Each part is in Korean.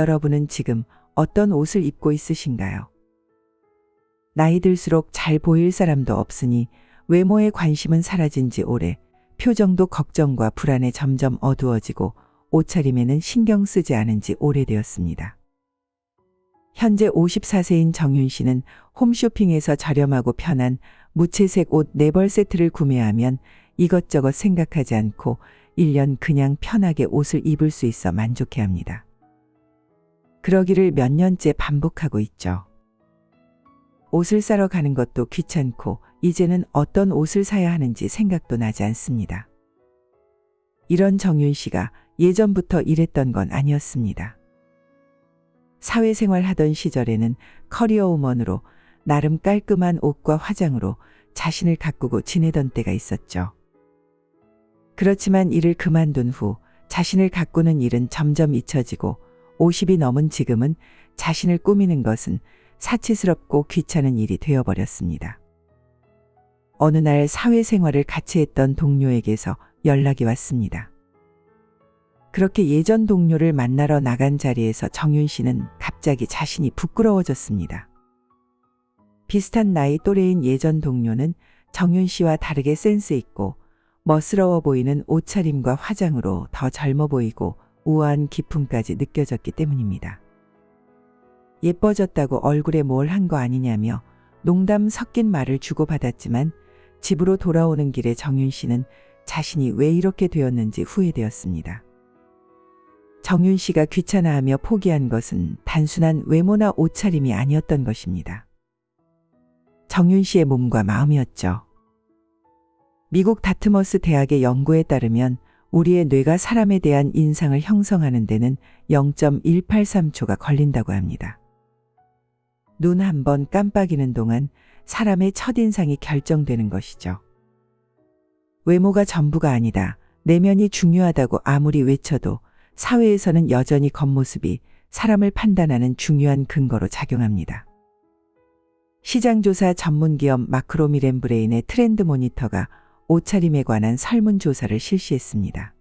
여러분은 지금 어떤 옷을 입고 있으신가요? 나이 들수록 잘 보일 사람도 없으니 외모에 관심은 사라진 지 오래, 표정도 걱정과 불안에 점점 어두워지고 옷차림에는 신경 쓰지 않은 지 오래되었습니다. 현재 54세인 정윤 씨는 홈쇼핑에서 저렴하고 편한 무채색 옷 4벌 세트를 구매하면 이것저것 생각하지 않고 1년 그냥 편하게 옷을 입을 수 있어 만족해합니다. 그러기를 몇 년째 반복하고 있죠. 옷을 사러 가는 것도 귀찮고 이제는 어떤 옷을 사야 하는지 생각도 나지 않습니다. 이런 정윤 씨가 예전부터 이랬던 건 아니었습니다. 사회생활 하던 시절에는 커리어우먼으로 나름 깔끔한 옷과 화장으로 자신을 가꾸고 지내던 때가 있었죠. 그렇지만 일을 그만둔 후 자신을 가꾸는 일은 점점 잊혀지고 50이 넘은 지금은 자신을 꾸미는 것은 사치스럽고 귀찮은 일이 되어버렸습니다. 어느 날 사회생활을 같이 했던 동료에게서 연락이 왔습니다. 그렇게 예전 동료를 만나러 나간 자리에서 정윤 씨는 갑자기 자신이 부끄러워졌습니다. 비슷한 나이 또래인 예전 동료는 정윤 씨와 다르게 센스 있고 멋스러워 보이는 옷차림과 화장으로 더 젊어 보이고 우아한 기품까지 느껴졌기 때문입니다. 예뻐졌다고 얼굴에 뭘 한 거 아니냐며 농담 섞인 말을 주고받았지만 집으로 돌아오는 길에 정윤 씨는 자신이 왜 이렇게 되었는지 후회되었습니다. 정윤 씨가 귀찮아하며 포기한 것은 단순한 외모나 옷차림이 아니었던 것입니다. 정윤 씨의 몸과 마음이었죠. 미국 다트머스 대학의 연구에 따르면 우리의 뇌가 사람에 대한 인상을 형성하는 데는 0.183초가 걸린다고 합니다. 눈 한 번 깜빡이는 동안 사람의 첫인상이 결정되는 것이죠. 외모가 전부가 아니다. 내면이 중요하다고 아무리 외쳐도 사회에서는 여전히 겉모습이 사람을 판단하는 중요한 근거로 작용합니다. 시장조사 전문기업 마크로미렌브레인의 트렌드 모니터가 옷차림에 관한 설문조사를 실시했습니다.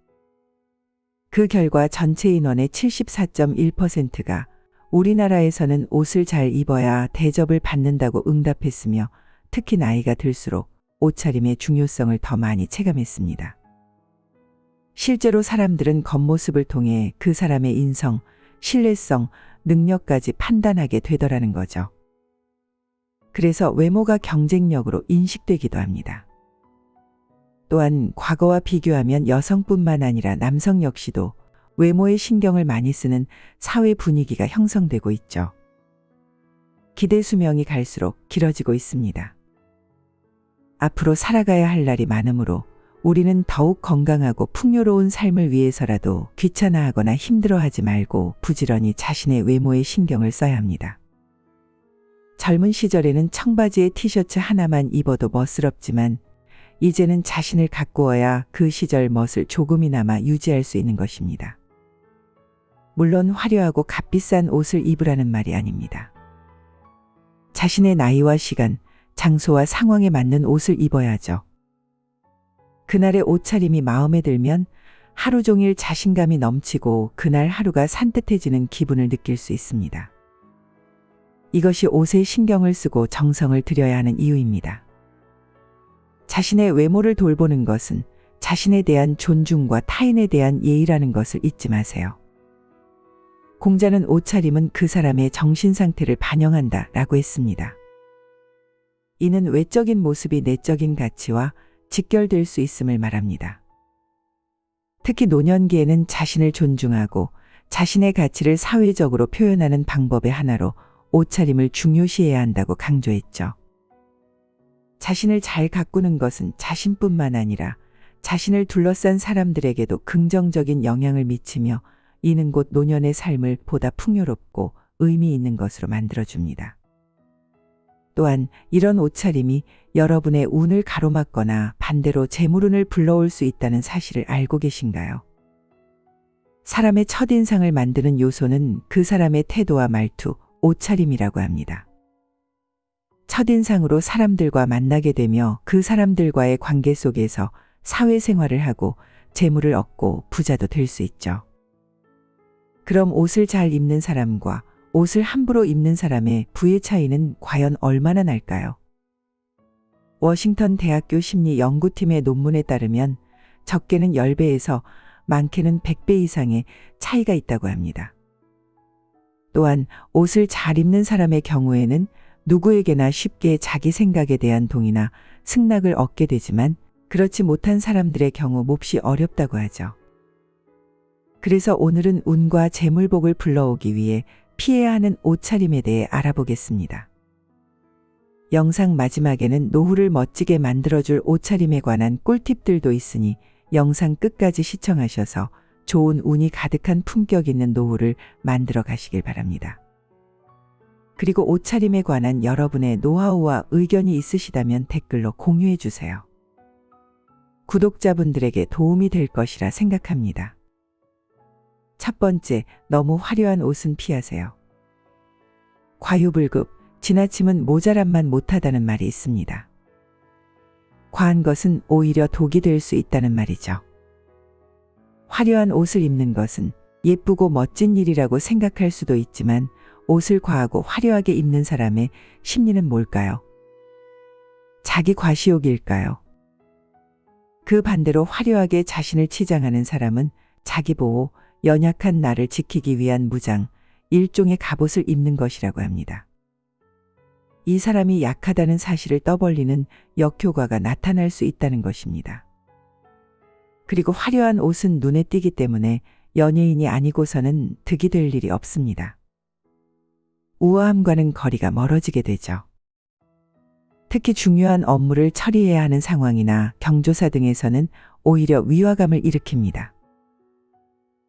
그 결과 전체 인원의 74.1%가 우리나라에서는 옷을 잘 입어야 대접을 받는다고 응답했으며 특히 나이가 들수록 옷차림의 중요성을 더 많이 체감했습니다. 실제로 사람들은 겉모습을 통해 그 사람의 인성, 신뢰성, 능력까지 판단하게 되더라는 거죠. 그래서 외모가 경쟁력으로 인식되기도 합니다. 또한 과거와 비교하면 여성뿐만 아니라 남성 역시도 외모에 신경을 많이 쓰는 사회 분위기가 형성되고 있죠. 기대 수명이 갈수록 길어지고 있습니다. 앞으로 살아가야 할 날이 많으므로 우리는 더욱 건강하고 풍요로운 삶을 위해서라도 귀찮아하거나 힘들어하지 말고 부지런히 자신의 외모에 신경을 써야 합니다. 젊은 시절에는 청바지에 티셔츠 하나만 입어도 멋스럽지만 이제는 자신을 가꾸어야 그 시절 멋을 조금이나마 유지할 수 있는 것입니다. 물론 화려하고 값비싼 옷을 입으라는 말이 아닙니다. 자신의 나이와 시간, 장소와 상황에 맞는 옷을 입어야죠. 그날의 옷차림이 마음에 들면 하루 종일 자신감이 넘치고 그날 하루가 산뜻해지는 기분을 느낄 수 있습니다. 이것이 옷에 신경을 쓰고 정성을 들여야 하는 이유입니다. 자신의 외모를 돌보는 것은 자신에 대한 존중과 타인에 대한 예의라는 것을 잊지 마세요. 공자는 옷차림은 그 사람의 정신 상태를 반영한다 라고 했습니다. 이는 외적인 모습이 내적인 가치와 직결될 수 있음을 말합니다. 특히 노년기에는 자신을 존중하고 자신의 가치를 사회적으로 표현하는 방법의 하나로 옷차림을 중요시해야 한다고 강조했죠. 자신을 잘 가꾸는 것은 자신뿐만 아니라 자신을 둘러싼 사람들에게도 긍정적인 영향을 미치며 이는 곧 노년의 삶을 보다 풍요롭고 의미 있는 것으로 만들어줍니다. 또한 이런 옷차림이 여러분의 운을 가로막거나 반대로 재물운을 불러올 수 있다는 사실을 알고 계신가요? 사람의 첫인상을 만드는 요소는 그 사람의 태도와 말투, 옷차림이라고 합니다. 첫인상으로 사람들과 만나게 되며 그 사람들과의 관계 속에서 사회생활을 하고 재물을 얻고 부자도 될 수 있죠. 그럼 옷을 잘 입는 사람과 옷을 함부로 입는 사람의 부의 차이는 과연 얼마나 날까요? 워싱턴 대학교 심리 연구팀의 논문에 따르면 적게는 10배에서 많게는 100배 이상의 차이가 있다고 합니다. 또한 옷을 잘 입는 사람의 경우에는 누구에게나 쉽게 자기 생각에 대한 동의나 승낙을 얻게 되지만 그렇지 못한 사람들의 경우 몹시 어렵다고 하죠. 그래서 오늘은 운과 재물복을 불러오기 위해 피해야 하는 옷차림에 대해 알아보겠습니다. 영상 마지막에는 노후를 멋지게 만들어줄 옷차림에 관한 꿀팁들도 있으니 영상 끝까지 시청하셔서 좋은 운이 가득한 품격 있는 노후를 만들어 가시길 바랍니다. 그리고 옷차림에 관한 여러분의 노하우와 의견이 있으시다면 댓글로 공유해 주세요. 구독자분들에게 도움이 될 것이라 생각합니다. 첫 번째, 너무 화려한 옷은 피하세요. 과유불급, 지나침은 모자람만 못하다는 말이 있습니다. 과한 것은 오히려 독이 될 수 있다는 말이죠. 화려한 옷을 입는 것은 예쁘고 멋진 일이라고 생각할 수도 있지만 옷을 과하고 화려하게 입는 사람의 심리는 뭘까요? 자기 과시욕일까요? 그 반대로 화려하게 자신을 치장하는 사람은 자기 보호, 연약한 나를 지키기 위한 무장, 일종의 갑옷을 입는 것이라고 합니다. 이 사람이 약하다는 사실을 떠벌리는 역효과가 나타날 수 있다는 것입니다. 그리고 화려한 옷은 눈에 띄기 때문에 연예인이 아니고서는 득이 될 일이 없습니다. 우아함과는 거리가 멀어지게 되죠. 특히 중요한 업무를 처리해야 하는 상황이나 경조사 등에서는 오히려 위화감을 일으킵니다.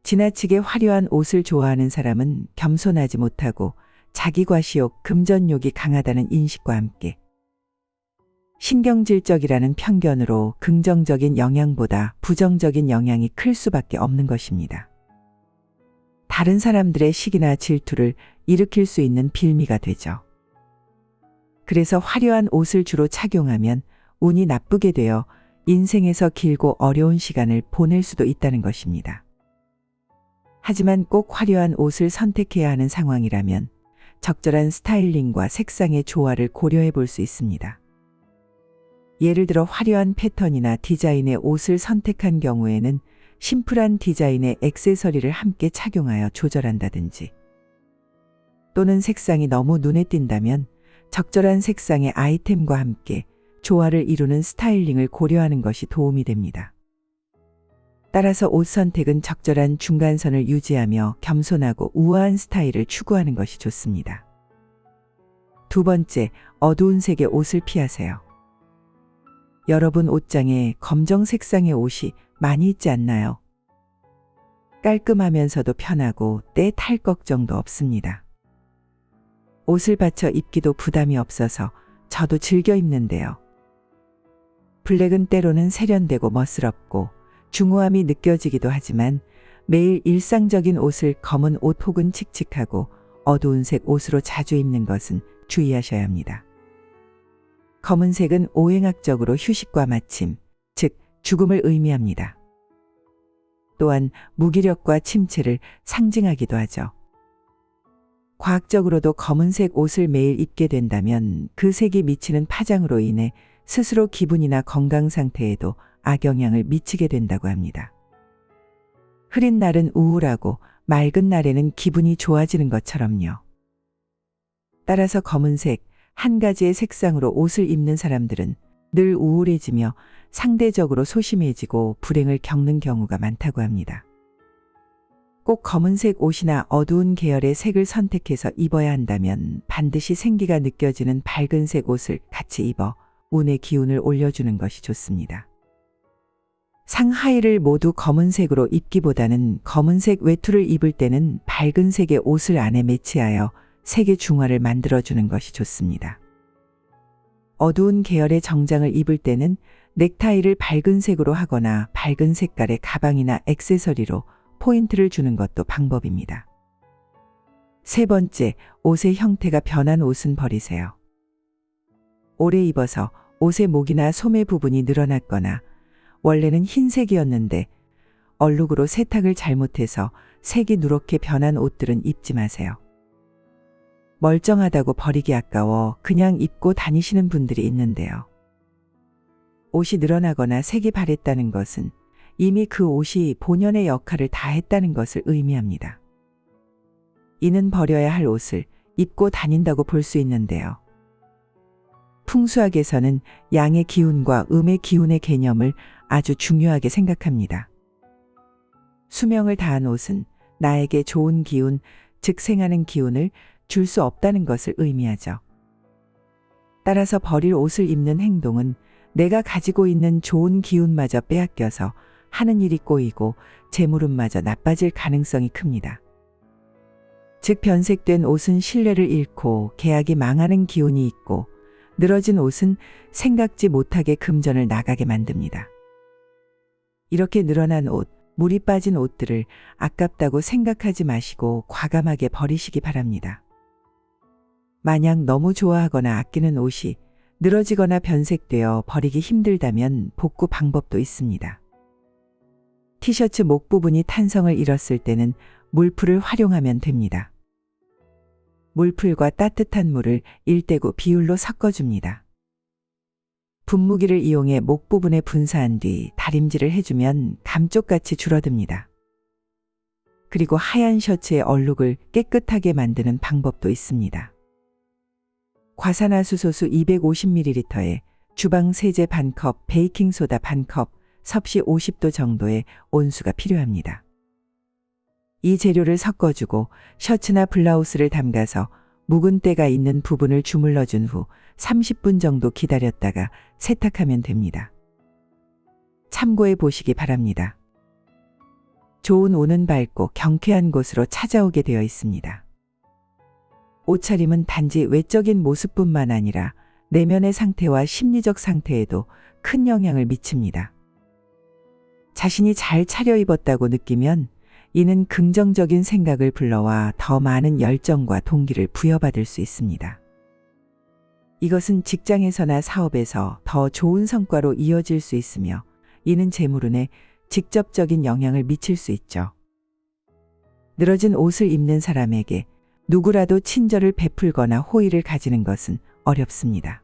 지나치게 화려한 옷을 좋아하는 사람은 겸손하지 못하고 자기과시욕, 금전욕이 강하다는 인식과 함께 신경질적이라는 편견으로 긍정적인 영향보다 부정적인 영향이 클 수밖에 없는 것입니다. 다른 사람들의 시기나 질투를 일으킬 수 있는 빌미가 되죠. 그래서 화려한 옷을 주로 착용하면 운이 나쁘게 되어 인생에서 길고 어려운 시간을 보낼 수도 있다는 것입니다. 하지만 꼭 화려한 옷을 선택해야 하는 상황이라면 적절한 스타일링과 색상의 조화를 고려해 볼 수 있습니다. 예를 들어 화려한 패턴이나 디자인의 옷을 선택한 경우에는 심플한 디자인의 액세서리를 함께 착용하여 조절한다든지, 또는 색상이 너무 눈에 띈다면 적절한 색상의 아이템과 함께 조화를 이루는 스타일링을 고려하는 것이 도움이 됩니다. 따라서 옷 선택은 적절한 중간선을 유지하며 겸손하고 우아한 스타일을 추구하는 것이 좋습니다. 두 번째, 어두운 색의 옷을 피하세요. 여러분 옷장에 검정 색상의 옷이 많이 있지 않나요? 깔끔하면서도 편하고 때 탈 걱정도 없습니다. 옷을 받쳐 입기도 부담이 없어서 저도 즐겨 입는데요. 블랙은 때로는 세련되고 멋스럽고 중후함이 느껴지기도 하지만 매일 일상적인 옷을 검은 옷 혹은 칙칙하고 어두운 색 옷으로 자주 입는 것은 주의하셔야 합니다. 검은색은 오행학적으로 휴식과 마침, 즉 죽음을 의미합니다. 또한 무기력과 침체를 상징하기도 하죠. 과학적으로도 검은색 옷을 매일 입게 된다면 그 색이 미치는 파장으로 인해 스스로 기분이나 건강 상태에도 악영향을 미치게 된다고 합니다. 흐린 날은 우울하고 맑은 날에는 기분이 좋아지는 것처럼요. 따라서 검은색, 한 가지의 색상으로 옷을 입는 사람들은 늘 우울해지며 상대적으로 소심해지고 불행을 겪는 경우가 많다고 합니다. 꼭 검은색 옷이나 어두운 계열의 색을 선택해서 입어야 한다면 반드시 생기가 느껴지는 밝은색 옷을 같이 입어 운의 기운을 올려주는 것이 좋습니다. 상하의를 모두 검은색으로 입기보다는 검은색 외투를 입을 때는 밝은 색의 옷을 안에 매치하여 색의 중화를 만들어주는 것이 좋습니다. 어두운 계열의 정장을 입을 때는 넥타이를 밝은 색으로 하거나 밝은 색깔의 가방이나 액세서리로 포인트를 주는 것도 방법입니다. 세 번째, 옷의 형태가 변한 옷은 버리세요. 오래 입어서 옷의 목이나 소매 부분이 늘어났거나 원래는 흰색이었는데 얼룩으로 세탁을 잘못해서 색이 누렇게 변한 옷들은 입지 마세요. 멀쩡하다고 버리기 아까워 그냥 입고 다니시는 분들이 있는데요. 옷이 늘어나거나 색이 바랬다는 것은 이미 그 옷이 본연의 역할을 다했다는 것을 의미합니다. 이는 버려야 할 옷을 입고 다닌다고 볼 수 있는데요. 풍수학에서는 양의 기운과 음의 기운의 개념을 아주 중요하게 생각합니다. 수명을 다한 옷은 나에게 좋은 기운, 즉 생하는 기운을 줄 수 없다는 것을 의미하죠. 따라서 버릴 옷을 입는 행동은 내가 가지고 있는 좋은 기운마저 빼앗겨서 하는 일이 꼬이고 재물운마저 나빠질 가능성이 큽니다. 즉 변색된 옷은 신뢰를 잃고 계약이 망하는 기운이 있고 늘어진 옷은 생각지 못하게 금전을 나가게 만듭니다. 이렇게 늘어난 옷, 물이 빠진 옷들을 아깝다고 생각하지 마시고 과감하게 버리시기 바랍니다. 만약 너무 좋아하거나 아끼는 옷이 늘어지거나 변색되어 버리기 힘들다면 복구 방법도 있습니다. 티셔츠 목 부분이 탄성을 잃었을 때는 물풀을 활용하면 됩니다. 물풀과 따뜻한 물을 1대9 비율로 섞어줍니다. 분무기를 이용해 목 부분에 분사한 뒤 다림질을 해주면 감쪽같이 줄어듭니다. 그리고 하얀 셔츠의 얼룩을 깨끗하게 만드는 방법도 있습니다. 과산화수소수 250ml에 주방 세제 반컵, 베이킹소다 반컵, 섭씨 50도 정도의 온수가 필요합니다. 이 재료를 섞어주고 셔츠나 블라우스를 담가서 묵은 때가 있는 부분을 주물러준 후 30분 정도 기다렸다가 세탁하면 됩니다. 참고해 보시기 바랍니다. 좋은 운은 밝고 경쾌한 곳으로 찾아오게 되어 있습니다. 옷차림은 단지 외적인 모습뿐만 아니라 내면의 상태와 심리적 상태에도 큰 영향을 미칩니다. 자신이 잘 차려입었다고 느끼면 이는 긍정적인 생각을 불러와 더 많은 열정과 동기를 부여받을 수 있습니다. 이것은 직장에서나 사업에서 더 좋은 성과로 이어질 수 있으며 이는 재물운에 직접적인 영향을 미칠 수 있죠. 늘어진 옷을 입는 사람에게 누구라도 친절을 베풀거나 호의를 가지는 것은 어렵습니다.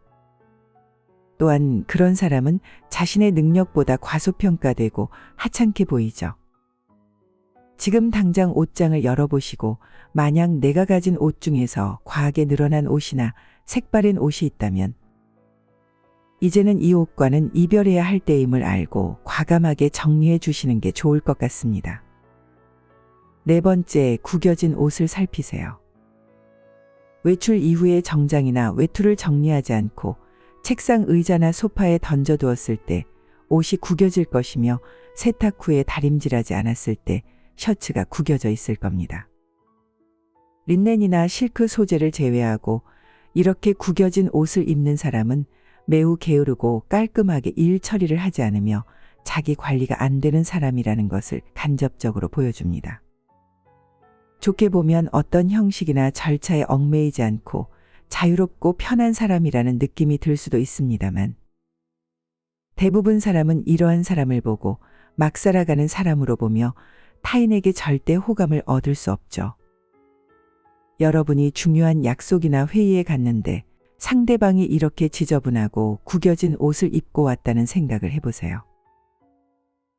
또한 그런 사람은 자신의 능력보다 과소평가되고 하찮게 보이죠. 지금 당장 옷장을 열어보시고 만약 내가 가진 옷 중에서 과하게 늘어난 옷이나 색바랜 옷이 있다면 이제는 이 옷과는 이별해야 할 때임을 알고 과감하게 정리해 주시는 게 좋을 것 같습니다. 네 번째, 구겨진 옷을 살피세요. 외출 이후의 정장이나 외투를 정리하지 않고 책상 의자나 소파에 던져두었을 때 옷이 구겨질 것이며 세탁 후에 다림질하지 않았을 때 셔츠가 구겨져 있을 겁니다. 린넨이나 실크 소재를 제외하고 이렇게 구겨진 옷을 입는 사람은 매우 게으르고 깔끔하게 일 처리를 하지 않으며 자기 관리가 안 되는 사람이라는 것을 간접적으로 보여줍니다. 좋게 보면 어떤 형식이나 절차에 얽매이지 않고 자유롭고 편한 사람이라는 느낌이 들 수도 있습니다만 대부분 사람은 이러한 사람을 보고 막 살아가는 사람으로 보며 타인에게 절대 호감을 얻을 수 없죠. 여러분이 중요한 약속이나 회의에 갔는데 상대방이 이렇게 지저분하고 구겨진 옷을 입고 왔다는 생각을 해보세요.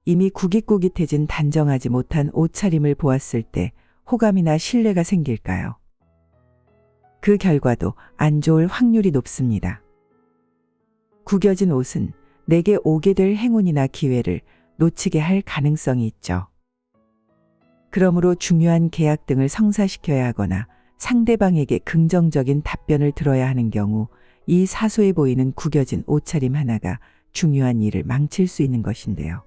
이미 구깃구깃해진 단정하지 못한 옷차림을 보았을 때 호감이나 신뢰가 생길까요? 그 결과도 안 좋을 확률이 높습니다. 구겨진 옷은 내게 오게 될 행운이나 기회를 놓치게 할 가능성이 있죠. 그러므로 중요한 계약 등을 성사시켜야 하거나 상대방에게 긍정적인 답변을 들어야 하는 경우 이 사소해 보이는 구겨진 옷차림 하나가 중요한 일을 망칠 수 있는 것인데요.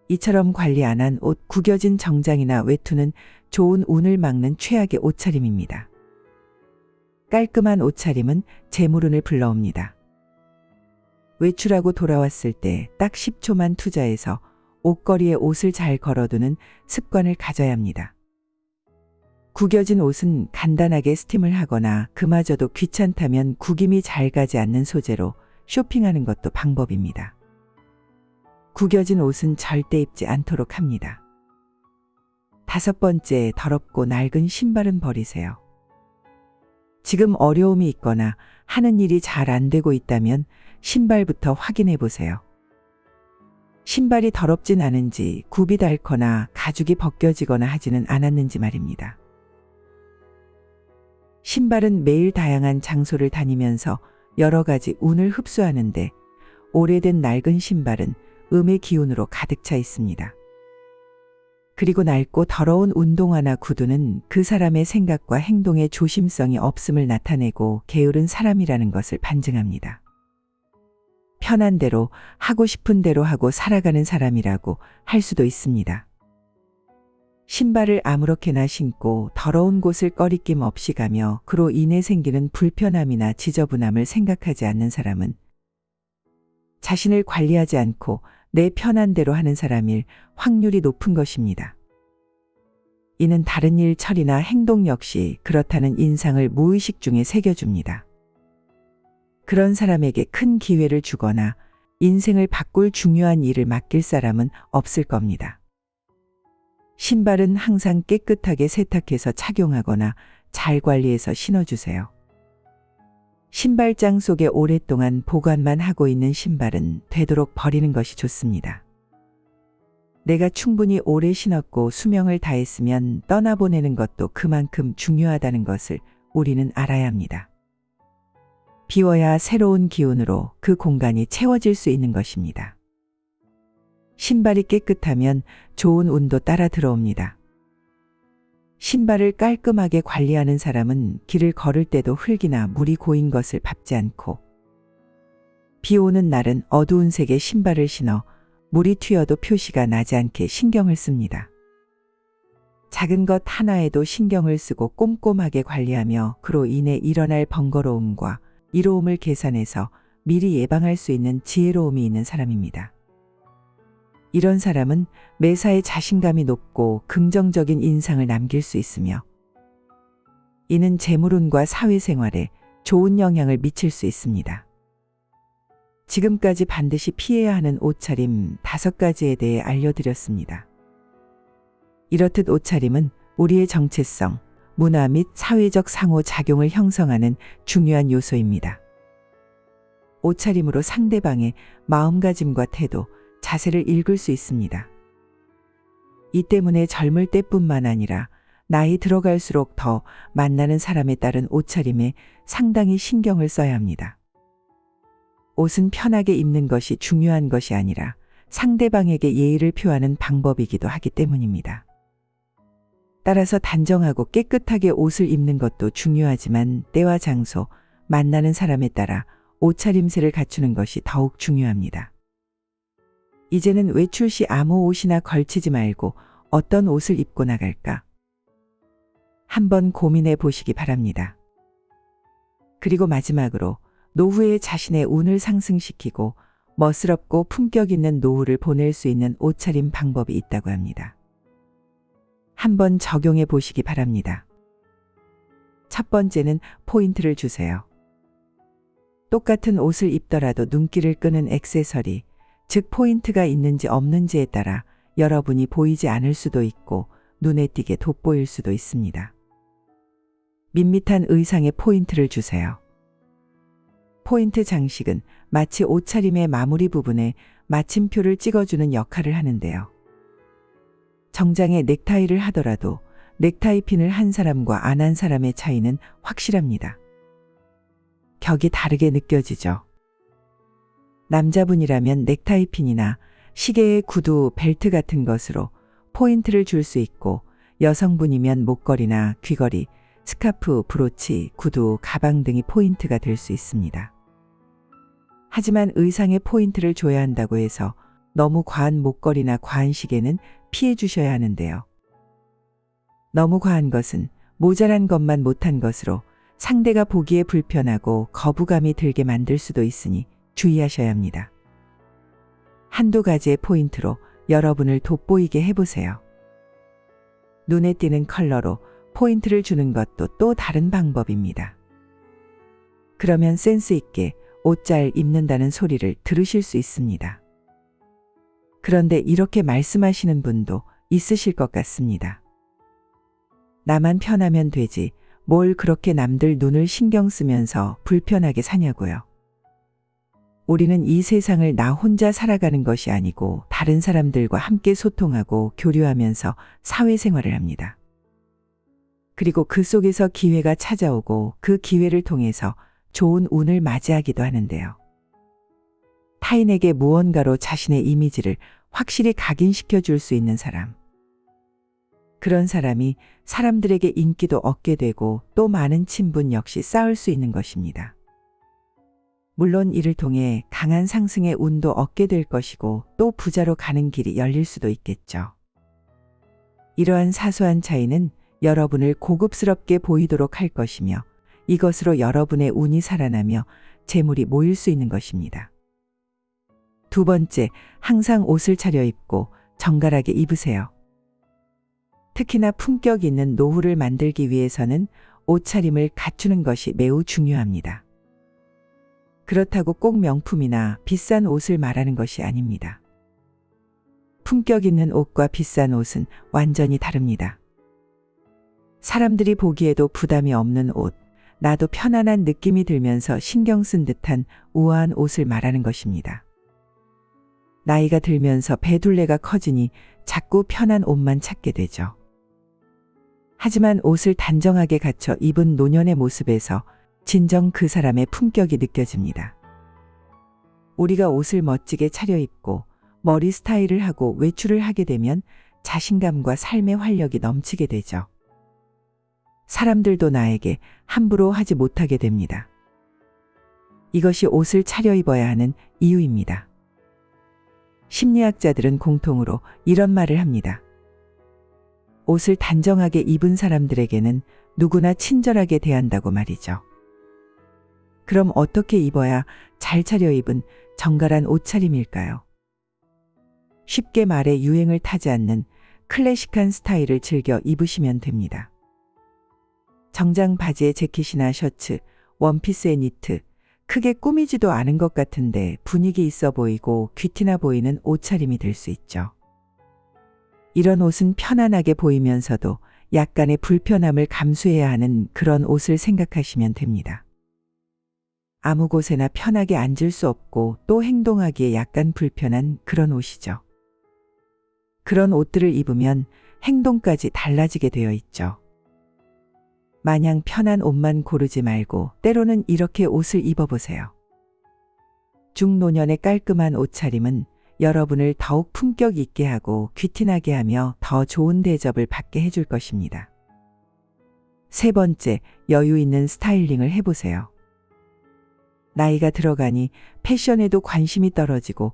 이처럼 관리 안 한 옷, 구겨진 정장이나 외투는 좋은 운을 막는 최악의 옷차림입니다. 깔끔한 옷차림은 재물운을 불러옵니다. 외출하고 돌아왔을 때 딱 10초만 투자해서 옷걸이에 옷을 잘 걸어두는 습관을 가져야 합니다. 구겨진 옷은 간단하게 스팀을 하거나 그마저도 귀찮다면 구김이 잘 가지 않는 소재로 쇼핑하는 것도 방법입니다. 구겨진 옷은 절대 입지 않도록 합니다. 5번째, 더럽고 낡은 신발은 버리세요. 지금 어려움이 있거나 하는 일이 잘 안 되고 있다면 신발부터 확인해 보세요. 신발이 더럽진 않은지, 굽이 닳거나 가죽이 벗겨지거나 하지는 않았는지 말입니다. 신발은 매일 다양한 장소를 다니면서 여러 가지 운을 흡수하는데 오래된 낡은 신발은 음의 기운으로 가득 차 있습니다. 그리고 낡고 더러운 운동화나 구두는 그 사람의 생각과 행동에 조심성이 없음을 나타내고 게으른 사람이라는 것을 반증합니다. 편한 대로 하고 싶은 대로 하고 살아가는 사람이라고 할 수도 있습니다. 신발을 아무렇게나 신고 더러운 곳을 꺼리낌 없이 가며 그로 인해 생기는 불편함이나 지저분함을 생각하지 않는 사람은 자신을 관리하지 않고 내 편한 대로 하는 사람일 확률이 높은 것입니다. 이는 다른 일 처리나 행동 역시 그렇다는 인상을 무의식 중에 새겨줍니다. 그런 사람에게 큰 기회를 주거나 인생을 바꿀 중요한 일을 맡길 사람은 없을 겁니다. 신발은 항상 깨끗하게 세탁해서 착용하거나 잘 관리해서 신어주세요. 신발장 속에 오랫동안 보관만 하고 있는 신발은 되도록 버리는 것이 좋습니다. 내가 충분히 오래 신었고 수명을 다했으면 떠나보내는 것도 그만큼 중요하다는 것을 우리는 알아야 합니다. 비워야 새로운 기운으로 그 공간이 채워질 수 있는 것입니다. 신발이 깨끗하면 좋은 운도 따라 들어옵니다. 신발을 깔끔하게 관리하는 사람은 길을 걸을 때도 흙이나 물이 고인 것을 밟지 않고 비 오는 날은 어두운 색의 신발을 신어 물이 튀어도 표시가 나지 않게 신경을 씁니다. 작은 것 하나에도 신경을 쓰고 꼼꼼하게 관리하며 그로 인해 일어날 번거로움과 이로움을 계산해서 미리 예방할 수 있는 지혜로움이 있는 사람입니다. 이런 사람은 매사에 자신감이 높고 긍정적인 인상을 남길 수 있으며 이는 재물운과 사회생활에 좋은 영향을 미칠 수 있습니다. 지금까지 반드시 피해야 하는 옷차림 5가지에 대해 알려드렸습니다. 이렇듯 옷차림은 우리의 정체성, 문화 및 사회적 상호작용을 형성하는 중요한 요소입니다. 옷차림으로 상대방의 마음가짐과 태도, 자세를 읽을 수 있습니다. 이 때문에 젊을 때뿐만 아니라 나이 들어갈수록 더 만나는 사람에 따른 옷차림에 상당히 신경을 써야 합니다. 옷은 편하게 입는 것이 중요한 것이 아니라 상대방에게 예의를 표하는 방법이기도 하기 때문입니다. 따라서 단정하고 깨끗하게 옷을 입는 것도 중요하지만 때와 장소, 만나는 사람에 따라 옷차림새를 갖추는 것이 더욱 중요합니다. 이제는 외출 시 아무 옷이나 걸치지 말고 어떤 옷을 입고 나갈까? 한번 고민해 보시기 바랍니다. 그리고 마지막으로 노후에 자신의 운을 상승시키고 멋스럽고 품격 있는 노후를 보낼 수 있는 옷차림 방법이 있다고 합니다. 한번 적용해 보시기 바랍니다. 첫 번째는 포인트를 주세요. 똑같은 옷을 입더라도 눈길을 끄는 액세서리, 즉 포인트가 있는지 없는지에 따라 여러분이 보이지 않을 수도 있고 눈에 띄게 돋보일 수도 있습니다. 밋밋한 의상에 포인트를 주세요. 포인트 장식은 마치 옷차림의 마무리 부분에 마침표를 찍어주는 역할을 하는데요. 정장에 넥타이를 하더라도 넥타이 핀을 한 사람과 안 한 사람의 차이는 확실합니다. 격이 다르게 느껴지죠. 남자분이라면 넥타이 핀이나 시계의 구두, 벨트 같은 것으로 포인트를 줄 수 있고 여성분이면 목걸이나 귀걸이, 스카프, 브로치, 구두, 가방 등이 포인트가 될 수 있습니다. 하지만 의상에 포인트를 줘야 한다고 해서 너무 과한 목걸이나 과한 시계는 피해 주셔야 하는데요. 너무 과한 것은 모자란 것만 못한 것으로 상대가 보기에 불편하고 거부감이 들게 만들 수도 있으니 주의하셔야 합니다. 한두 가지의 포인트로 여러분을 돋보이게 해보세요. 눈에 띄는 컬러로 포인트를 주는 것도 또 다른 방법입니다. 그러면 센스 있게 옷 잘 입는다는 소리를 들으실 수 있습니다. 그런데 이렇게 말씀하시는 분도 있으실 것 같습니다. 나만 편하면 되지. 뭘 그렇게 남들 눈을 신경 쓰면서 불편하게 사냐고요. 우리는 이 세상을 나 혼자 살아가는 것이 아니고 다른 사람들과 함께 소통하고 교류하면서 사회생활을 합니다. 그리고 그 속에서 기회가 찾아오고 그 기회를 통해서 좋은 운을 맞이하기도 하는데요. 타인에게 무언가로 자신의 이미지를 확실히 각인시켜 줄 수 있는 사람. 그런 사람이 사람들에게 인기도 얻게 되고 또 많은 친분 역시 쌓을 수 있는 것입니다. 물론 이를 통해 강한 상승의 운도 얻게 될 것이고 또 부자로 가는 길이 열릴 수도 있겠죠. 이러한 사소한 차이는 여러분을 고급스럽게 보이도록 할 것이며 이것으로 여러분의 운이 살아나며 재물이 모일 수 있는 것입니다. 두 번째, 항상 옷을 차려입고 정갈하게 입으세요. 특히나 품격 있는 노후를 만들기 위해서는 옷차림을 갖추는 것이 매우 중요합니다. 그렇다고 꼭 명품이나 비싼 옷을 말하는 것이 아닙니다. 품격 있는 옷과 비싼 옷은 완전히 다릅니다. 사람들이 보기에도 부담이 없는 옷, 나도 편안한 느낌이 들면서 신경 쓴 듯한 우아한 옷을 말하는 것입니다. 나이가 들면서 배둘레가 커지니 자꾸 편한 옷만 찾게 되죠. 하지만 옷을 단정하게 갖춰 입은 노년의 모습에서 진정 그 사람의 품격이 느껴집니다. 우리가 옷을 멋지게 차려입고 머리 스타일을 하고 외출을 하게 되면 자신감과 삶의 활력이 넘치게 되죠. 사람들도 나에게 함부로 하지 못하게 됩니다. 이것이 옷을 차려입어야 하는 이유입니다. 심리학자들은 공통으로 이런 말을 합니다. 옷을 단정하게 입은 사람들에게는 누구나 친절하게 대한다고 말이죠. 그럼 어떻게 입어야 잘 차려입은 정갈한 옷차림일까요? 쉽게 말해 유행을 타지 않는 클래식한 스타일을 즐겨 입으시면 됩니다. 정장 바지에 재킷이나 셔츠, 원피스에 니트, 크게 꾸미지도 않은 것 같은데 분위기 있어 보이고 귀티나 보이는 옷차림이 될 수 있죠. 이런 옷은 편안하게 보이면서도 약간의 불편함을 감수해야 하는 그런 옷을 생각하시면 됩니다. 아무 곳에나 편하게 앉을 수 없고 또 행동하기에 약간 불편한 그런 옷이죠. 그런 옷들을 입으면 행동까지 달라지게 되어 있죠. 마냥 편한 옷만 고르지 말고 때로는 이렇게 옷을 입어보세요. 중노년의 깔끔한 옷차림은 여러분을 더욱 품격 있게 하고 귀티나게 하며 더 좋은 대접을 받게 해줄 것입니다. 세 번째, 여유 있는 스타일링을 해보세요. 나이가 들어가니 패션에도 관심이 떨어지고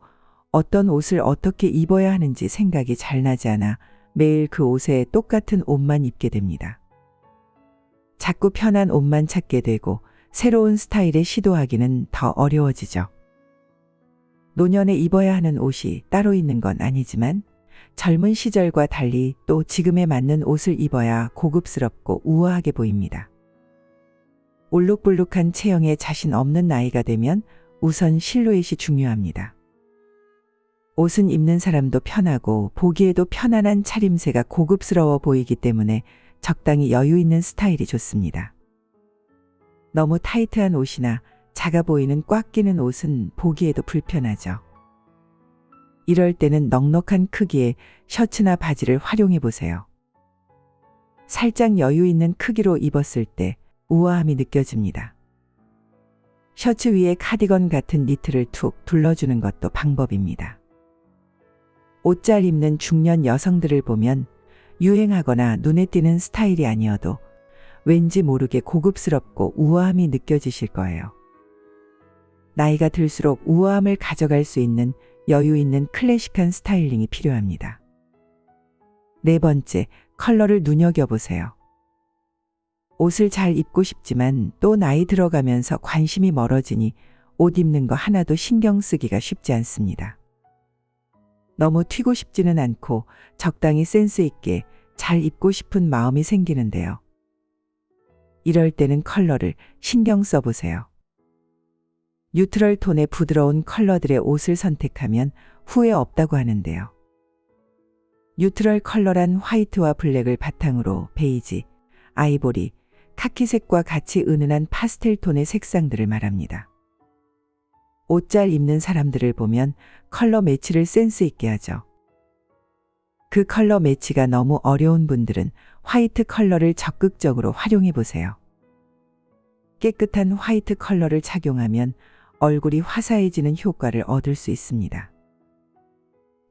어떤 옷을 어떻게 입어야 하는지 생각이 잘 나지 않아 매일 그 옷에 똑같은 옷만 입게 됩니다. 자꾸 편한 옷만 찾게 되고 새로운 스타일에 시도하기는 더 어려워지죠. 노년에 입어야 하는 옷이 따로 있는 건 아니지만 젊은 시절과 달리 또 지금에 맞는 옷을 입어야 고급스럽고 우아하게 보입니다. 울룩불룩한 체형에 자신 없는 나이가 되면 우선 실루엣이 중요합니다. 옷은 입는 사람도 편하고 보기에도 편안한 차림새가 고급스러워 보이기 때문에 적당히 여유 있는 스타일이 좋습니다. 너무 타이트한 옷이나 작아 보이는 꽉 끼는 옷은 보기에도 불편하죠. 이럴 때는 넉넉한 크기의 셔츠나 바지를 활용해 보세요. 살짝 여유 있는 크기로 입었을 때 우아함이 느껴집니다. 셔츠 위에 카디건 같은 니트를 툭 둘러주는 것도 방법입니다. 옷 잘 입는 중년 여성들을 보면 유행하거나 눈에 띄는 스타일이 아니어도 왠지 모르게 고급스럽고 우아함이 느껴지실 거예요. 나이가 들수록 우아함을 가져갈 수 있는 여유 있는 클래식한 스타일링이 필요합니다. 네 번째, 컬러를 눈여겨보세요. 옷을 잘 입고 싶지만 또 나이 들어가면서 관심이 멀어지니 옷 입는 거 하나도 신경 쓰기가 쉽지 않습니다. 너무 튀고 싶지는 않고 적당히 센스 있게 잘 입고 싶은 마음이 생기는데요. 이럴 때는 컬러를 신경 써보세요. 뉴트럴 톤의 부드러운 컬러들의 옷을 선택하면 후회 없다고 하는데요. 뉴트럴 컬러란 화이트와 블랙을 바탕으로 베이지, 아이보리, 카키색과 같이 은은한 파스텔 톤의 색상들을 말합니다. 옷 잘 입는 사람들을 보면 컬러 매치를 센스 있게 하죠. 그 컬러 매치가 너무 어려운 분들은 화이트 컬러를 적극적으로 활용해 보세요. 깨끗한 화이트 컬러를 착용하면 얼굴이 화사해지는 효과를 얻을 수 있습니다.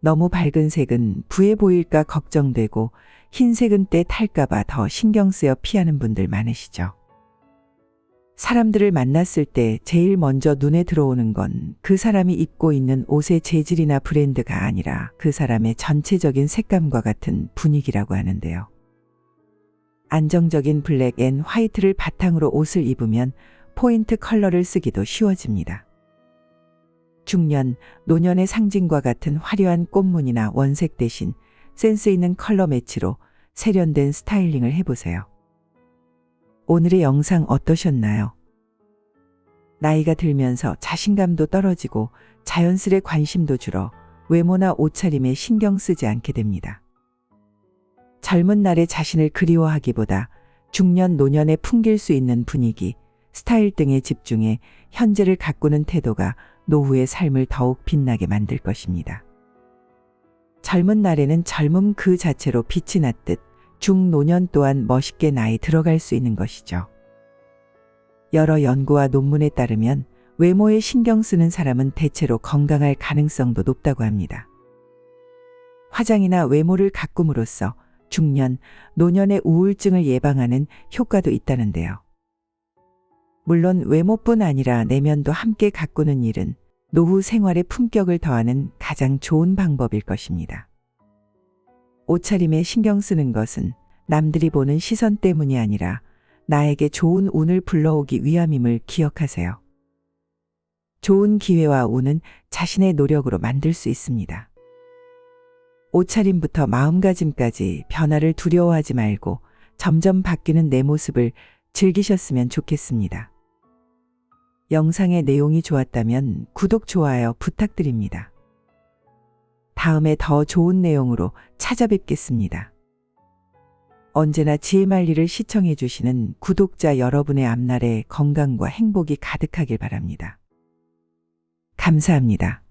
너무 밝은 색은 부해 보일까 걱정되고 흰색은 때 탈까봐 더 신경 쓰여 피하는 분들 많으시죠. 사람들을 만났을 때 제일 먼저 눈에 들어오는 건 그 사람이 입고 있는 옷의 재질이나 브랜드가 아니라 그 사람의 전체적인 색감과 같은 분위기라고 하는데요. 안정적인 블랙 앤 화이트를 바탕으로 옷을 입으면 포인트 컬러를 쓰기도 쉬워집니다. 중년, 노년의 상징과 같은 화려한 꽃무늬나 원색 대신 센스 있는 컬러 매치로 세련된 스타일링을 해보세요. 오늘의 영상 어떠셨나요? 나이가 들면서 자신감도 떨어지고 자연스레 관심도 줄어 외모나 옷차림에 신경 쓰지 않게 됩니다. 젊은 날의 자신을 그리워하기보다 중년, 노년에 풍길 수 있는 분위기, 스타일 등에 집중해 현재를 가꾸는 태도가 노후의 삶을 더욱 빛나게 만들 것입니다. 젊은 날에는 젊음 그 자체로 빛이 났듯 중노년 또한 멋있게 나이 들어갈 수 있는 것이죠. 여러 연구와 논문에 따르면 외모에 신경 쓰는 사람은 대체로 건강할 가능성도 높다고 합니다. 화장이나 외모를 가꿈으로써 중년, 노년의 우울증을 예방하는 효과도 있다는데요. 물론 외모뿐 아니라 내면도 함께 가꾸는 일은 노후 생활의 품격을 더하는 가장 좋은 방법일 것입니다. 옷차림에 신경 쓰는 것은 남들이 보는 시선 때문이 아니라 나에게 좋은 운을 불러오기 위함임을 기억하세요. 좋은 기회와 운은 자신의 노력으로 만들 수 있습니다. 옷차림부터 마음가짐까지 변화를 두려워하지 말고 점점 바뀌는 내 모습을 즐기셨으면 좋겠습니다. 영상의 내용이 좋았다면 구독, 좋아요 부탁드립니다. 다음에 더 좋은 내용으로 찾아뵙겠습니다. 언제나 지혜말리를 시청해 주시는 구독자 여러분의 앞날에 건강과 행복이 가득하길 바랍니다. 감사합니다.